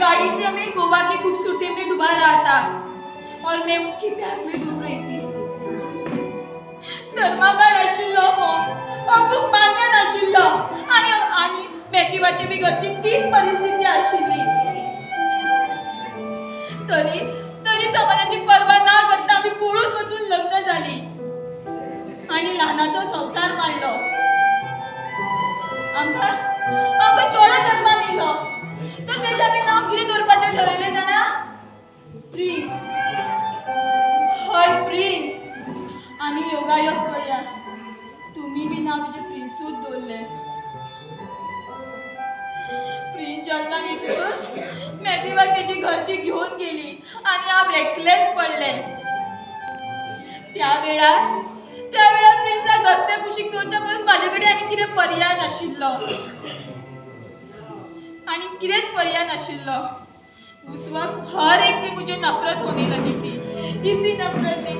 गाड़ी से हमें गोवा की खूबसूरती में डुबा रहा था और मैं उसके प्यार में डूब रही थी. धर्माबाई आशिल्लो खूप मान्य नाशिल्लो आणि मेथिवाची बी घरची तीच परिस्थिती आशिल्ली. तरी तरी समाजाची पर्वा ना करता आम्ही पळून वचून लग्न झाली आणि लहानाचो संसार मांडलो. आमका चोडा जन्मान येयलो तर तेजें आमी नांव कितें दवरपाचें ठरयलें जाणा? प्रिन्स. हय प्रिन्स. आणि योगायोग पळया तुम्ही बी नाव तेजें प्रिन्सूच दवरलें. प्रिन्स जल्माक येतकच मेथिवा तेजी घरची घेऊन गेली आणि हांव एकलेंच पडले. त्या वेळार प्रिन्साक रस्त्या कुशीक दवरच्या परस म्हाजे कडेन आनी कितें पर्याय नाशिल्लो. उस वक्त हर एक से मुझे नफरत होने लगी थी. इसी नफरत ने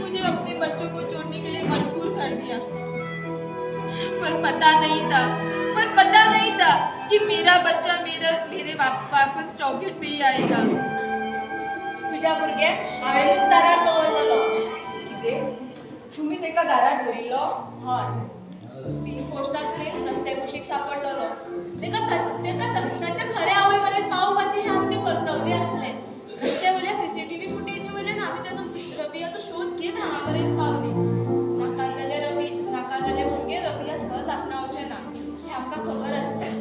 मुझे अपने बच्चों को छोड़ने के लिए मजबूर कर दिया. पर पता नहीं था कि मेरा बच्चा मेरे वापस रॉकेट पे ही आएगा. तुझ्या भुरग्याक हांवेनूच दारार दवरलेलो. कितें? तुम्ही तेका दारार दवरिल्लो? हय. बी फोर्साक प्रिन्स रस्त्या कुशीक सापडलेलो. तेका ताच्या खऱ्या आवय मेरेन पावपाचें हें आमचें कर्तव्य आसलें. रस्त्या वयल्या सीसीटीव्ही फुटेज वयल्यान आमी ताचो रबियाचो शोध घेत हांगा मेरेन पावली. नाकारलेले भुरगे रबिया सहज आपणावचे ना हें आमकां खबर आसलें.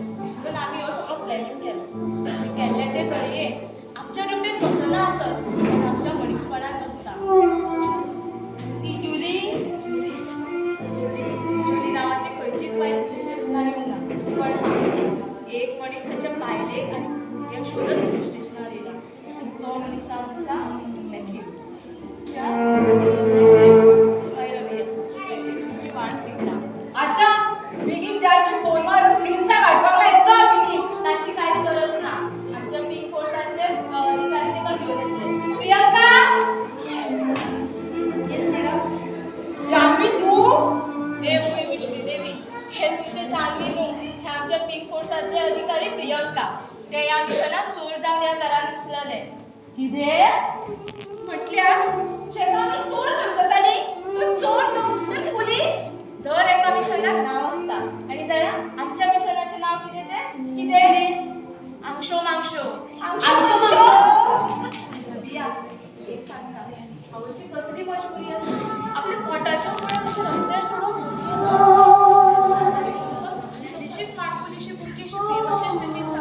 म्हणून आमी हो सगळो प्लॅनिंग केलो. आमी केल्ले ते घडये आमच्या ड्युटीन बसना आसत पण आमच्या मनीसपणान बसता. ती जुली नावाची खंयचीच वायट पुलीस स्टेशनार येवंक ना. पण एक मनीस ताच्या बायलेक आनी भुरग्याक शोधत पुलीस स्टेशनार येयला. तो मनीस मॅथ्यू. तुमची वाट पळयता. आशा बेगीन जाय फोन मारून प्रिन्साक हाडपाक लाय. चल बेगीन. ताची कांयच गरज ना. आमच्या पिंक फोर्सांतले अधिकारी तेका घेवन येतले. प्रियंका. जान्हवी तू? देवी श्रीदेवी हे तुमचे जान्हवी न्हू. हे आमच्या पिंक फोर्सांतले अधिकारी प्रियंका. ते ह्या मिशनाक चोर जावन ह्या घरान घुसलेले. कितें? म्हटल्यार जेव्हा आम्ही चोर समजताली तो चोर न्हू तर पुलीस. दर एका मिशनाक नाव आसता आणि जाणा आमच्या मिशनाचें नाव कितें तें? कितें? आंक्षो मांक्षो. बिया एक सांगता. आवयची कसली मजबुरी आसा. आपल्या पोटाच्यो मुळे अशें रस्त्यार सोडून निश्चित माणकुलीशी भुरगी अशी बेभाशा स्थितींत